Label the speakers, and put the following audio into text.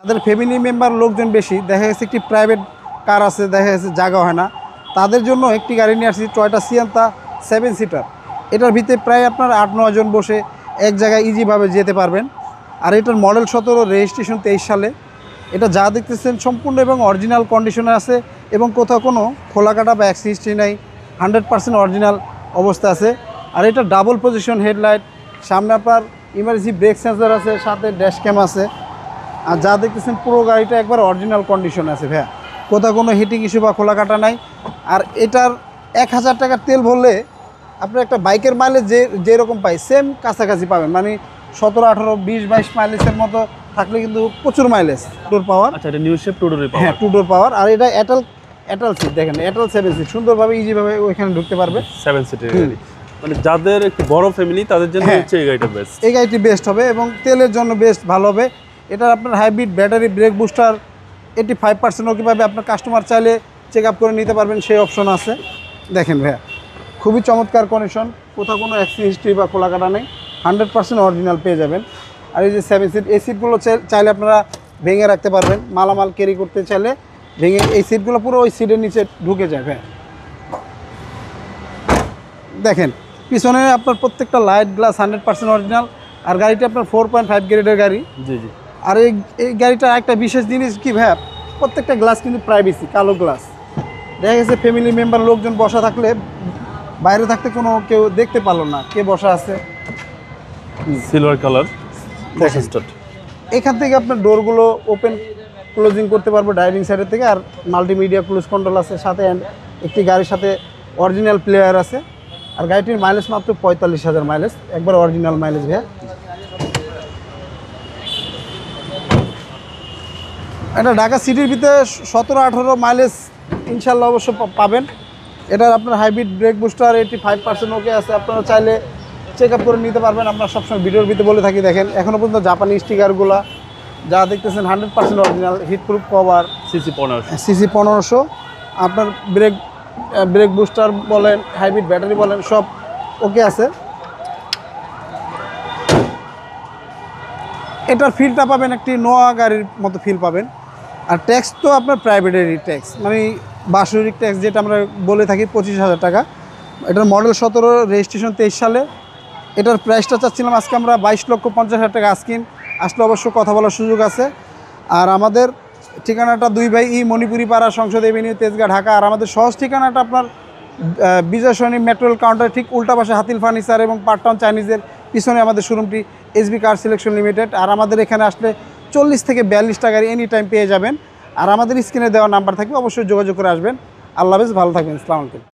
Speaker 1: তাদের family member লোকজন বেশি, দেখা গেছে একটি প্রাইভেট কার আছে, দেখা গেছে জায়গা হয় না, তাদের জন্য একটি গাড়ি নিয়ে আসছি টয়োটা সিয়েন্তা 7 সিটার। এটার ভিতরে প্রায় আপনার 8-9 জন বসে এক জায়গায় ইজিভাবে যেতে পারবেন। আর এটার মডেল 17, রেজিস্ট্রেশন 23 সালে। এটা যা দেখতেছেন সম্পূর্ণ এবং অরিজিনাল কন্ডিশনে আছে এবং কোথাও কোনো খোলা কাটা বা অ্যাক্সিডেন্ট হিস্ট্রি নাই, 100% অরিজিনাল অবস্থা আছে। আর এটা ডাবল পজিশন হেডলাইট, সামনে আপনার ইমার্জেন্সি ব্রেক সেন্সর আছে, সাথে ড্যাশ ক্যাম আছে। আর যা দেখতেছেন পুরো গাড়িটা একবার অরিজিনাল কন্ডিশন আছে ভাইয়া, কোথাও কোনো হিটিং ইস্যু বা খোলা কাটা নাই। আর এটার 1000 টাকার তেল ভরলে আপনার একটা বাইকের মাইলেজ যেরকম পাই সেম কাছাকাছি পাবেন, মানে 17, 18, 20, 22 মাইলেজের মতো থাকলে কিন্তু প্রচুর মাইলেজ। ডোর পাওয়ার,
Speaker 2: আচ্ছা এটা নিউ শেপ টু ডোর পাওয়ার।
Speaker 1: হ্যাঁ 2 ডোর পাওয়ার। আর এটা এটাল সিট, দেখেন এটাল 7 সিট, সুন্দরভাবে ইজিভাবে ওইখানে ঢুকতে পারবে।
Speaker 2: 7 সিটের গাড়ি, মানে যাদের একটু বড় ফ্যামিলি তাদের জন্য হচ্ছে এই গাড়িটা বেস্ট।
Speaker 1: এই গাড়িটি বেস্ট হবে এবং তেলের জন্য বেস্ট ভালো হবে। এটার আপনার হাইব্রিড ব্যাটারি, ব্রেক বুস্টার 85% ওকে পাবে। আপনার কাস্টমার চাইলে চেক আপ করে নিতে পারবেন, সেই অপশন আছে। দেখেন ভাইয়া খুবই চমৎকার কন্ডিশন, কোথাও কোনো অ্যাক্সিডেন্ট হিস্ট্রি বা খোলা কাটা নেই, 100% অরিজিনাল পেয়ে যাবেন। আর এই যে 7 সিট, এই সিটগুলো চাইলে আপনারা ভেঙে রাখতে পারবেন, মালামাল ক্যারি করতে চাইলে ভেঙে, এই সিটগুলো পুরো ওই সিটের নিচে ঢুকে যায় ভাইয়া। দেখেন পিছনে আপনার প্রত্যেকটা লাইট গ্লাস 100% অরিজিনাল। আর গাড়িটা আপনার 4.5 গ্রেডের গাড়ি।
Speaker 2: জি জি।
Speaker 1: আর এই গাড়িটার একটা বিশেষ জিনিস কি ভাইয়া, প্রত্যেকটা গ্লাস কিন্তু প্রাইভেসি, কালো গ্লাস। দেখা গেছে ফ্যামিলি মেম্বার লোকজন বসা থাকলে বাইরে থাকতে কোনো কেউ দেখতে পারলো না কে বসা আছে।
Speaker 2: Silver colour start.
Speaker 1: এখান থেকে আপনার ডোরগুলো ওপেন ক্লোজিং করতে পারবো ড্রাইভিং সাইডের থেকে। আর মাল্টিমিডিয়া ক্রুজ কন্ট্রোল আছে সাথে, একটি গাড়ির সাথে অরিজিনাল প্লেয়ার আছে। আর গাড়িটির মাইলেজ মাত্র 45,000 মাইলেজ, একবার অরিজিনাল মাইলেজ ভাইয়া। এটা ঢাকা সিটির ভিতরে 17-18 মাইলেজ ইনশাল্লাহ অবশ্য পাবেন। এটার আপনার হাইব্রিড ব্রেক বুস্টার 85% ওকে আছে, আপনারা চাইলে চেক আপ করে নিতে পারবেন। আমরা সবসময় ভিডিওর ভিতরে বলে থাকি, দেখেন এখনও পর্যন্ত জাপানি স্টিকারগুলো যা দেখতেছেন 100% অরিজিনাল, হিটপ্রুফ কভার, সিসি 1500। আপনার ব্রেক বুস্টার বলেন, হাইব্রিড ব্যাটারি বলেন, সব ওকে আছে। এটার ফিলটা পাবেন একটি নোয়া গাড়ির মতো ফিল পাবেন। আর ট্যাক্স তো আপনার প্রাইভেটেরই ট্যাক্স, মানে বাৎসরিক ট্যাক্স যেটা আমরা বলে থাকি 25,000 টাকা। এটার মডেল 17, রেজিস্ট্রেশন 23 সালে। এটার প্রাইসটা চাচ্ছিলাম আজকে আমরা 22,50,000 টাকা। আজকিন আসলে অবশ্য কথা বলার সুযোগ আছে। আর আমাদের ঠিকানাটা 2 বাই ই মণিপুরি পাড়া, সংসদ এভিনিউ, তেজগাঁ, ঢাকা। আর আমাদের সহজ ঠিকানাটা আপনার বিজয় সরণি মেট্রোল কাউন্টার ঠিক উল্টা পাশে হাতিল ফার্নিচার এবং পার্কটাউন চাইনিজের পিছনে আমাদের শোরুমটি, এসবি কার সিলেকশন লিমিটেড। আর আমাদের এখানে আসলে 40 থেকে 42 টাকার এনি টাইম পেয়ে যাবেন। আর আমাদের স্ক্রিনে দেওয়া নাম্বার থাকবে, অবশ্যই যোগাযোগ করে আসবেন। আল্লাহ হাফেজ, ভালো থাকবেন, আসসালামু আলাইকুম।